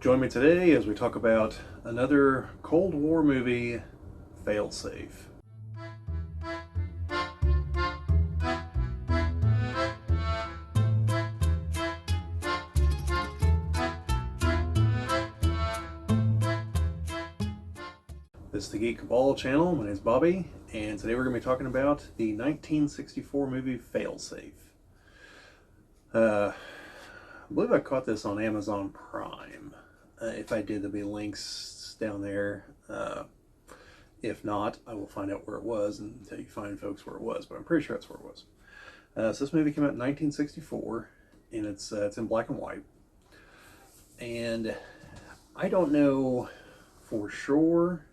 Join me today as we talk about another Cold War movie, Failsafe. This is the Geek Cabal channel. My name is Bobbie, and today we're going to be talking about the 1964 movie Failsafe. I believe I caught this on Amazon Prime. If I did, there'll be links down there. If not, I will find out where it was and tell you fine folks where it was, but I'm pretty sure that's where it was. So this movie came out in 1964, and it's in black and white. And I don't know for sure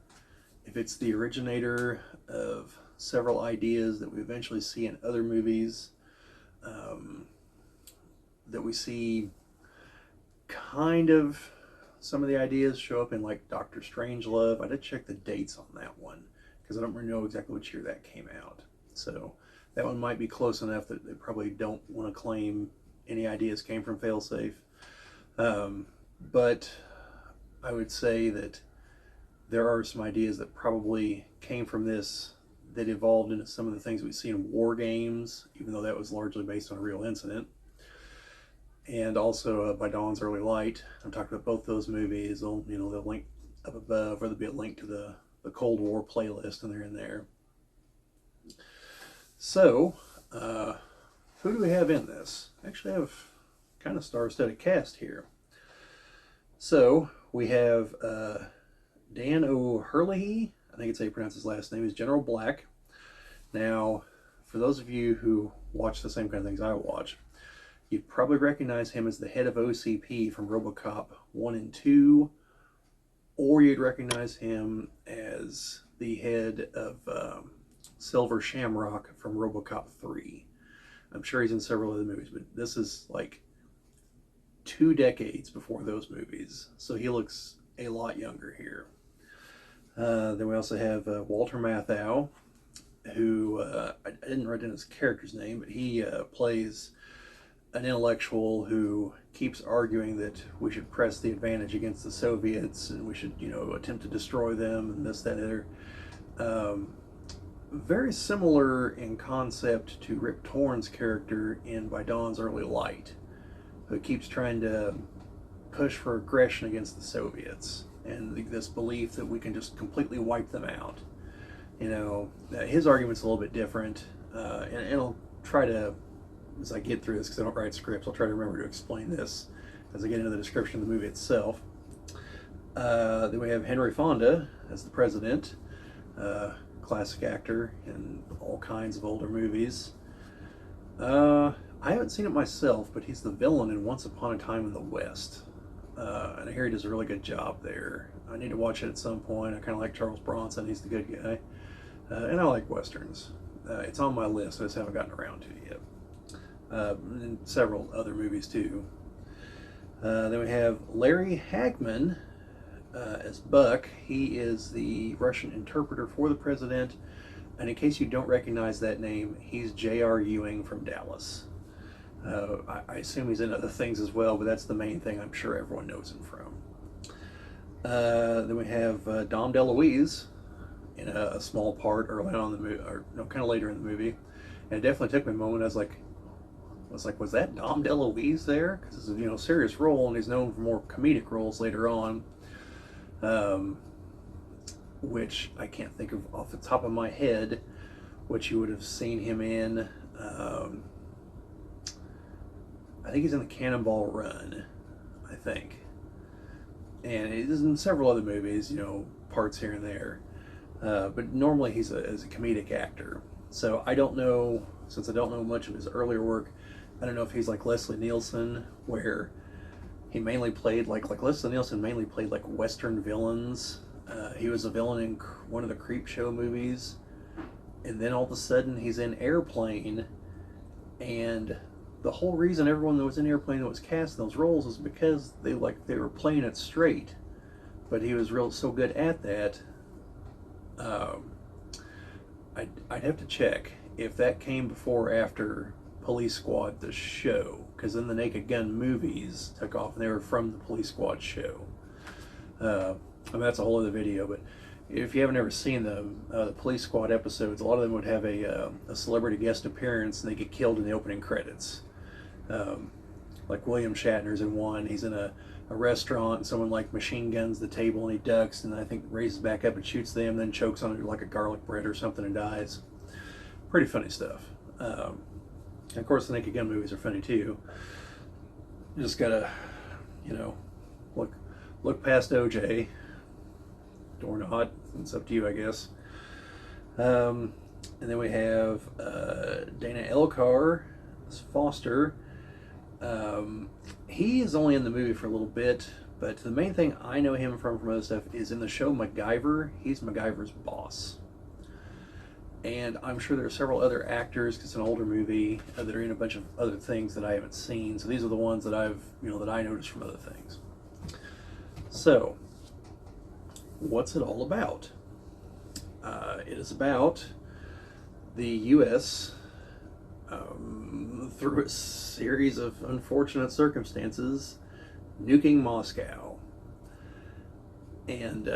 if it's the originator of several ideas that we eventually see in other movies, that we see kind of some of the ideas show up in like Doctor Strangelove. I did check the dates on that one because I don't really know exactly which year that came out. So that one might be close enough that they probably don't want to claim any ideas came from Failsafe. But I would say that there are some ideas that probably came from this that evolved into some of the things we see in war games, even though that was largely based on a real incident. And also By Dawn's Early Light. I've talked about both those movies. They'll link up above, or there'll be a link to the Cold War playlist, and they're in there. So, who do we have in this? Actually, I have kind of star-studded cast here. So, we have Dan O'Herlihy, I think it's how you pronounce his last name, is General Black. Now, for those of you who watch the same kind of things I watch, you'd probably recognize him as the head of OCP from RoboCop 1 and 2, or you'd recognize him as the head of Silver Shamrock from RoboCop 3. I'm sure he's in several other movies, but this is like 2 decades before those movies, so he looks a lot younger here. Then we also have Walter Matthau, who I didn't write down his character's name, but he plays an intellectual who keeps arguing that we should press the advantage against the Soviets and we should, attempt to destroy them and this, that, and other. Very similar in concept to Rip Torn's character in By Dawn's Early Light, who keeps trying to push for aggression against the Soviets and this belief that we can just completely wipe them out. His argument's a little bit different, and I'll try to, as I get through this, because I don't write scripts, I'll try to remember to explain this as I get into the description of the movie itself. Then we have Henry Fonda as the president, classic actor in all kinds of older movies. I haven't seen it myself, but he's the villain in Once Upon a Time in the West. And I hear he does a really good job there. I need to watch it at some point. I kind of like Charles Bronson, he's the good guy. And I like Westerns. It's on my list, I just haven't gotten around to it yet. And several other movies too. Then we have Larry Hagman as Buck. He is the Russian interpreter for the president. And in case you don't recognize that name, he's J.R. Ewing from Dallas. I assume he's in other things as well, but that's the main thing I'm sure everyone knows him from. Then we have Dom DeLuise in a small part early on in the movie, or no, kind of later in the movie. And it definitely took me a moment. I was like, was that Dom DeLuise there? Because it's a serious role, and he's known for more comedic roles later on, which I can't think of off the top of my head, which you would have seen him in. I think he's in the Cannonball Run, I think. And he's in several other movies, parts here and there. But normally he's as a comedic actor. So I don't know, since I don't know much of his earlier work, I don't know if he's like Leslie Nielsen, where he mainly played, like Leslie Nielsen mainly played like Western villains. He was a villain in one of the Creepshow movies. And then all of a sudden he's in Airplane, and the whole reason everyone that was in Airplane that was cast in those roles is because they were playing it straight, but he was so good at that. I'd have to check if that came before or after Police Squad the show, because then the Naked Gun movies took off and they were from the Police Squad show. I mean, that's a whole other video, but if you haven't ever seen the Police Squad episodes, a lot of them would have a celebrity guest appearance and they get killed in the opening credits. Like William Shatner's in one. He's in a restaurant and someone like machine guns the table and he ducks and I think raises back up and shoots them, then chokes on it like a garlic bread or something and dies. Pretty funny stuff. And of course the Naked Gun movies are funny too. You just gotta, you know, look past OJ or not. It's up to you, I guess. And then we have Dana Elcar as Foster. He is only in the movie for a little bit, but the main thing I know him from other stuff is in the show MacGyver. He's MacGyver's boss. And I'm sure there are several other actors, because it's an older movie, that are in a bunch of other things that I haven't seen. So these are the ones that that I noticed from other things. So, what's it all about? It is about the U.S. Through a series of unfortunate circumstances, nuking Moscow. And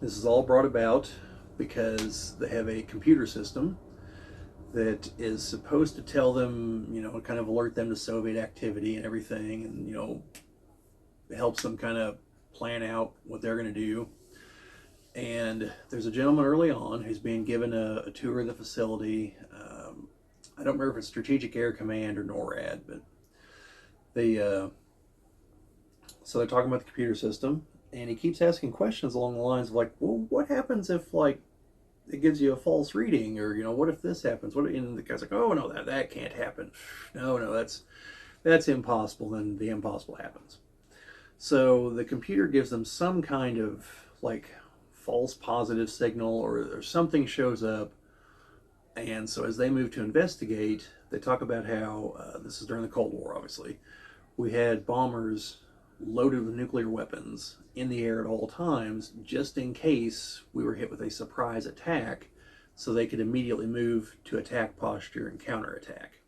this is all brought about because they have a computer system that is supposed to tell them, kind of alert them to Soviet activity and everything, and, helps them kind of plan out what they're going to do. And there's a gentleman early on who's being given a tour of the facility. I don't remember if it's Strategic Air Command or NORAD, but so they're talking about the computer system, and he keeps asking questions along the lines of like, well, what happens if like it gives you a false reading, or what if this happens? And the guy's like, oh no, that can't happen. No, that's impossible. Then the impossible happens. So the computer gives them some kind of like false positive signal, or something shows up. And so as they move to investigate, they talk about how, this is during the Cold War, obviously, we had bombers loaded with nuclear weapons in the air at all times, just in case we were hit with a surprise attack, so they could immediately move to attack posture and counterattack.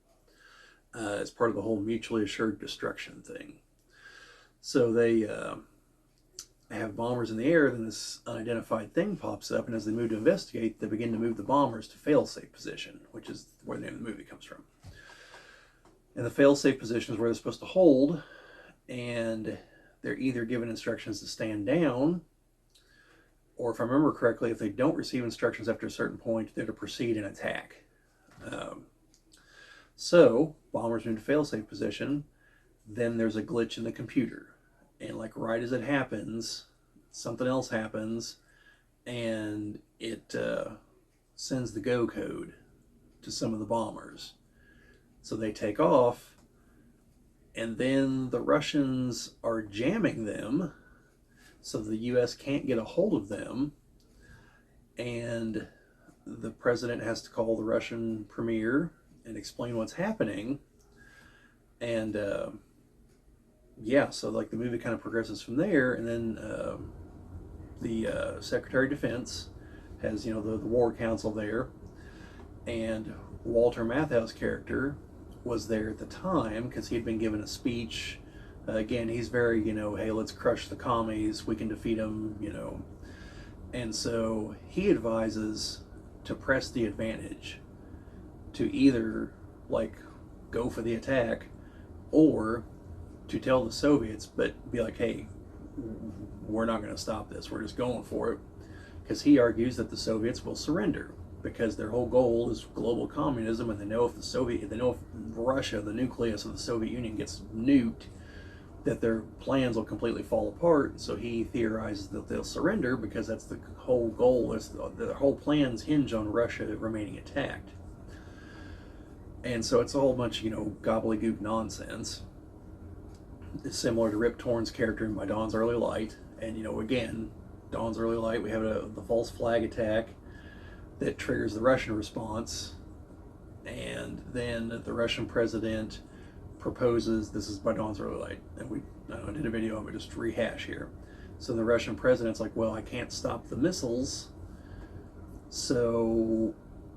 As part of the whole mutually assured destruction thing. So they have bombers in the air, then this unidentified thing pops up, and as they move to investigate, they begin to move the bombers to fail-safe position, which is where the name of the movie comes from. And the fail-safe position is where they're supposed to hold, and they're either given instructions to stand down, or if I remember correctly, if they don't receive instructions after a certain point, they're to proceed and attack. So, bombers move to fail-safe position, then there's a glitch in the computer. And like right as it happens, something else happens, and it sends the go code to some of the bombers. So they take off, and then the Russians are jamming them, so the U.S. can't get a hold of them, and the president has to call the Russian premier and explain what's happening, and yeah, so like the movie kind of progresses from there, and then the Secretary of Defense has the War Council there, and Walter Matthau's character was there at the time because he had been given a speech. Again, he's very hey, let's crush the commies, we can defeat them, and so he advises to press the advantage, to either like go for the attack, or to tell the Soviets, but be like, hey, we're not going to stop this, we're just going for it, because he argues that the Soviets will surrender because their whole goal is global communism, and they know if Russia, the nucleus of the Soviet Union, gets nuked, that their plans will completely fall apart. So he theorizes that they'll surrender because that's the whole goal. The whole plans hinge on Russia remaining intact. And so it's a whole bunch gobbledygook nonsense. It's similar to Rip Torn's character in My Dawn's Early Light. And, again, Dawn's Early Light, we have the false flag attack that triggers the Russian response. And then the Russian president proposes, this is By Dawn's Early Light, and I did a video of it, just rehash here. So the Russian president's like, well, I can't stop the missiles, so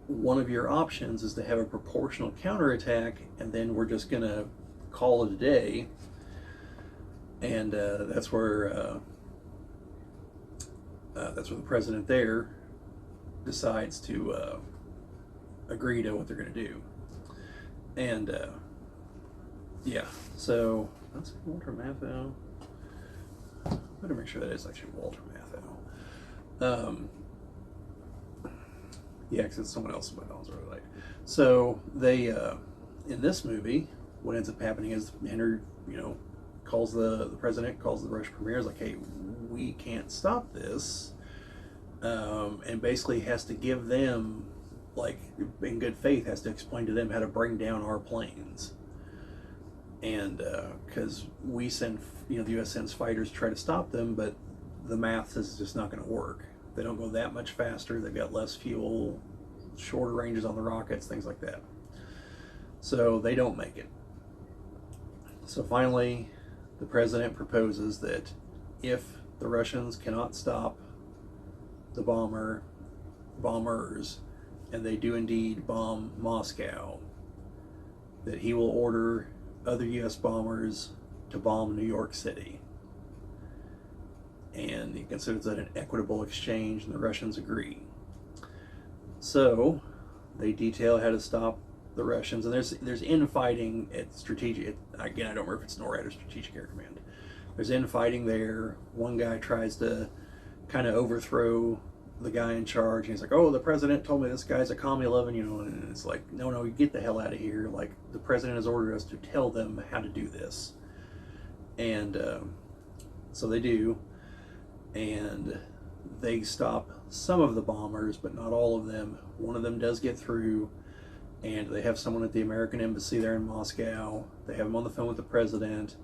one of your options is to have a proportional counterattack, and then we're just going to call it a day. And that's where that's when the president there decides to agree to what they're going to do. And yeah, so that's Walter Matthau. Better make sure that is actually Walter Matthau. Yeah, because it's someone else by Dawn's Early Light. So they, in this movie, what ends up happening is Henry, calls the president, calls the Russian premier, is like, hey, we can't stop this, and basically has to give them, like, in good faith, has to explain to them how to bring down our planes. And because we send, the U.S. sends fighters to try to stop them, but the math is just not going to work. They don't go that much faster. They've got less fuel, shorter ranges on the rockets, things like that. So they don't make it. So finally, the president proposes that if the Russians cannot stop the bombers, and they do indeed bomb Moscow, that he will order other U.S. bombers to bomb New York City. And he considers that an equitable exchange, and the Russians agree. So they detail how to stop the Russians, and there's infighting at strategic. Again, I don't remember if it's NORAD or Strategic Air Command. There's infighting there. One guy tries to kind of overthrow the guy in charge, and he's like, "Oh, the president told me this guy's a commie 11," and it's like, no, you get the hell out of here. Like, the president has ordered us to tell them how to do this, and so they do. And they stop some of the bombers, but not all of them. One of them does get through, and they have someone at the American embassy there in Moscow. They have him on the phone with the president,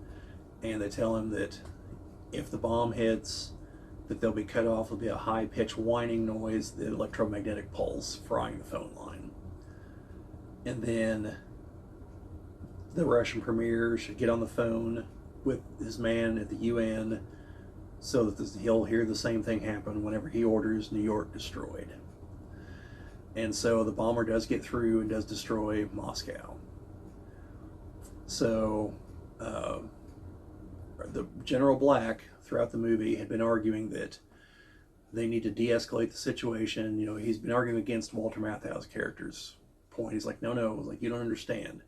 and they tell him that if the bomb hits, that they'll be cut off. There'll be a high-pitched whining noise, the electromagnetic pulse frying the phone line. And then the Russian premier should get on the phone with his man at the UN, so that he'll hear the same thing happen whenever he orders New York destroyed. And so the bomber does get through and does destroy Moscow. So the General Black, throughout the movie, had been arguing that they need to de-escalate the situation. He's been arguing against Walter Matthau's character's point. He's like, no, like, you don't understand.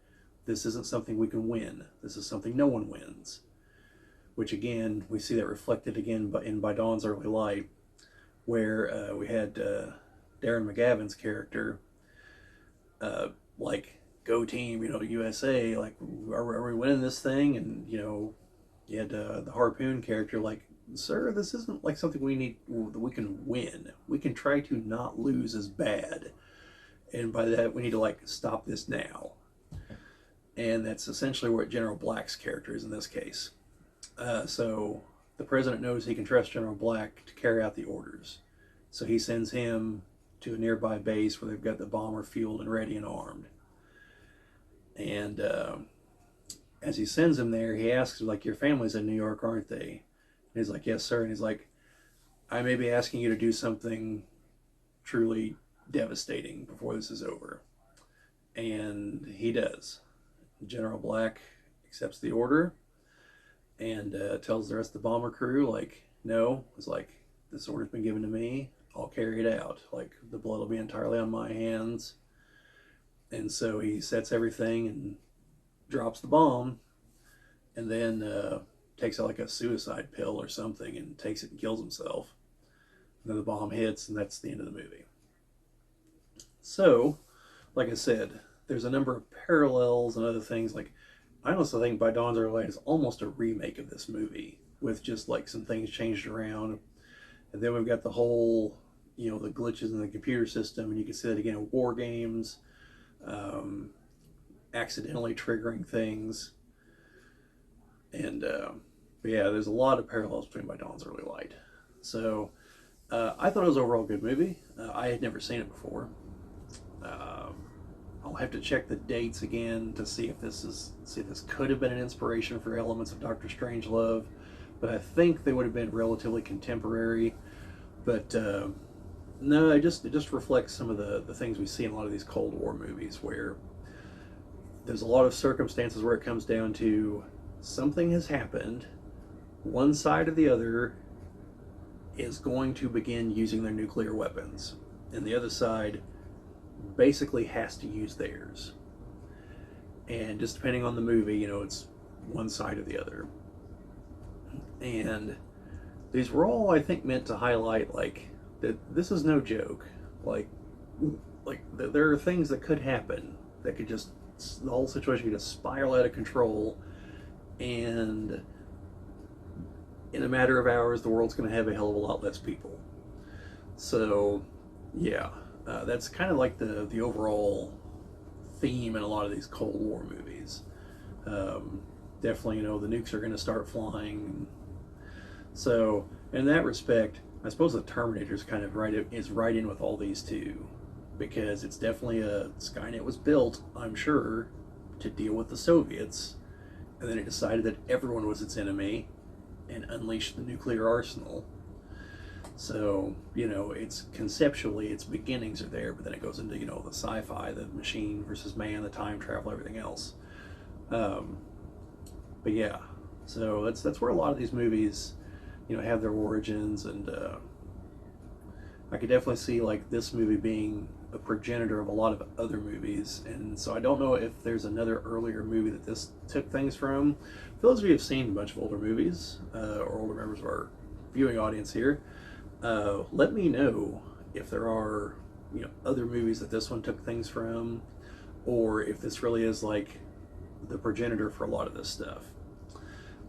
This isn't something we can win. This is something no one wins. Which, again, we see that reflected again in By Dawn's Early Light, where we had Darren McGavin's character, like, go team, USA, like, are we winning this thing? And, you had the Harpoon character, like, sir, this isn't like something we can win. We can try to not lose as bad. And by that, we need to, like, stop this now. And that's essentially what General Black's character is in this case. So the president knows he can trust General Black to carry out the orders. So he sends him to a nearby base where they've got the bomber fueled and ready and armed. And as he sends him there, he asks, like, your family's in New York, aren't they? And he's like, yes, sir. And he's like, I may be asking you to do something truly devastating before this is over. And he does. General Black accepts the order, and tells the rest of the bomber crew, like, no, it's like, this order's been given to me, I'll carry it out. Like, the blood will be entirely on my hands. And so he sets everything and drops the bomb, and then takes out like a suicide pill or something and takes it and kills himself. And then the bomb hits, and that's the end of the movie. So, like I said, there's a number of parallels and other things. Like, I honestly think By Dawn's Early Light is almost a remake of this movie, with just like some things changed around. And then we've got the whole, the glitches in the computer system, and you can see that again in war games, accidentally triggering things. And yeah, there's a lot of parallels between By Dawn's Early Light. So I thought it was overall a good movie. I had never seen it before. I'll have to check the dates again to see if this could have been an inspiration for elements of Doctor Strangelove, but I think they would have been relatively contemporary. But no, it just reflects some of the things we see in a lot of these Cold War movies, where there's a lot of circumstances where it comes down to something has happened, one side or the other is going to begin using their nuclear weapons, and the other side basically has to use theirs. And just depending on the movie, you know, it's one side or the other. And these were all, I think, meant to highlight, like, that this is no joke. Like there are things that could happen that could just, the whole situation could just spiral out of control, and in a matter of hours, the world's going to have a hell of a lot less people. So, yeah, that's kind of like the overall theme in a lot of these Cold War movies. Definitely, you know, the nukes are going to start flying. So, in that respect, I suppose the Terminator's kind of is right in with all these too, because it's definitely Skynet was built, I'm sure, to deal with the Soviets, and then it decided that everyone was its enemy and unleashed the nuclear arsenal. So, you know, it's conceptually, its beginnings are there, but then it goes into, you know, the sci-fi, the machine versus man, the time travel, everything else. But yeah, so that's where a lot of these movies, you know, have their origins, and I could definitely see like this movie being a progenitor of a lot of other movies. And so I don't know if there's another earlier movie that this took things from. For those of you who have seen a bunch of older movies, or older members of our viewing audience here, let me know if there are, you know, other movies that this one took things from, or if this really is like the progenitor for a lot of this stuff.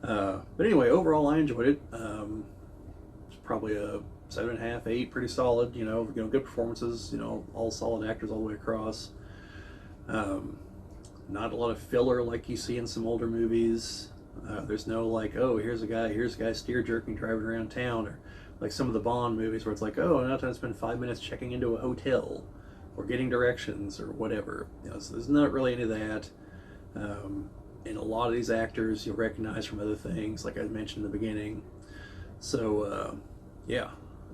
But anyway, overall I enjoyed it. It's probably a 7.5, 8, pretty solid. You know, good performances. You know, all solid actors all the way across. Not a lot of filler like you see in some older movies. There's no like, oh, here's a guy steer jerking driving around town, or like some of the Bond movies where it's like, oh, now time to spend 5 minutes checking into a hotel or getting directions or whatever. You know, so there's not really any of that. And a lot of these actors you'll recognize from other things, like I mentioned in the beginning. So yeah,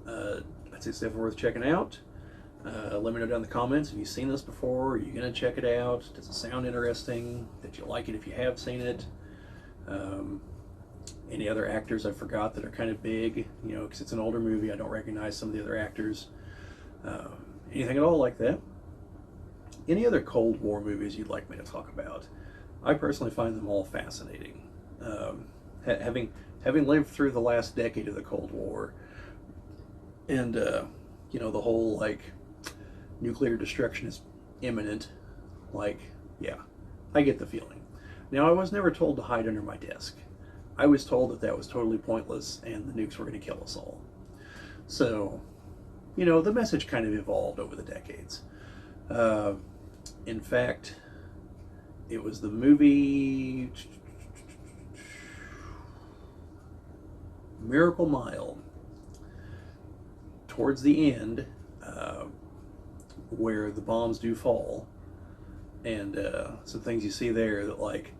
I'd say it's definitely worth checking out. Let me know down in the comments if you've seen this before. Are you gonna check it out? Does it sound interesting? Did you like it if you have seen it? Any other actors I forgot that are kind of big, you know, because it's an older movie, I don't recognize some of the other actors. Anything at all like that? Any other Cold War movies you'd like me to talk about? I personally find them all fascinating. Having lived through the last decade of the Cold War, and you know, the whole like nuclear destruction is imminent, like, yeah, I get the feeling. Now, I was never told to hide under my desk. I was told that that was totally pointless and the nukes were going to kill us all. So, you know, the message kind of evolved over the decades. In fact, it was the movie Miracle Mile, towards the end, where the bombs do fall, and some things you see there that like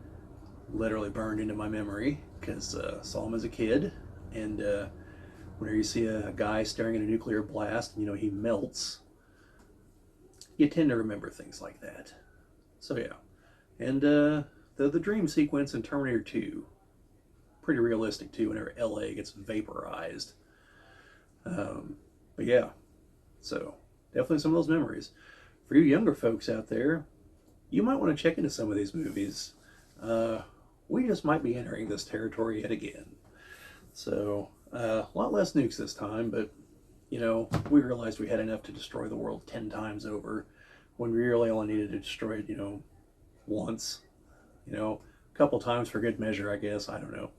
literally burned into my memory, because saw them as a kid. And whenever you see a guy staring at a nuclear blast, you know, he melts, you tend to remember things like that. So yeah. And the dream sequence in Terminator 2, pretty realistic too, whenever LA gets vaporized. But yeah, so definitely some of those memories. For you younger folks out there, you might want to check into some of these movies. We just might be entering this territory yet again. So, a lot less nukes this time, but, you know, we realized we had enough to destroy the world 10 times over, when we really only needed to destroy it, you know, once. You know, a couple times for good measure, I guess. I don't know.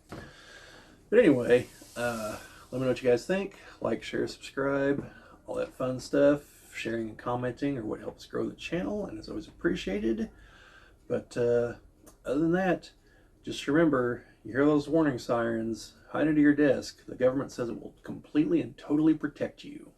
But anyway, let me know what you guys think. Like, share, subscribe, all that fun stuff. Sharing and commenting are what helps grow the channel, and it's always appreciated. But other than that, just remember, you hear those warning sirens, hide under your desk. The government says it will completely and totally protect you.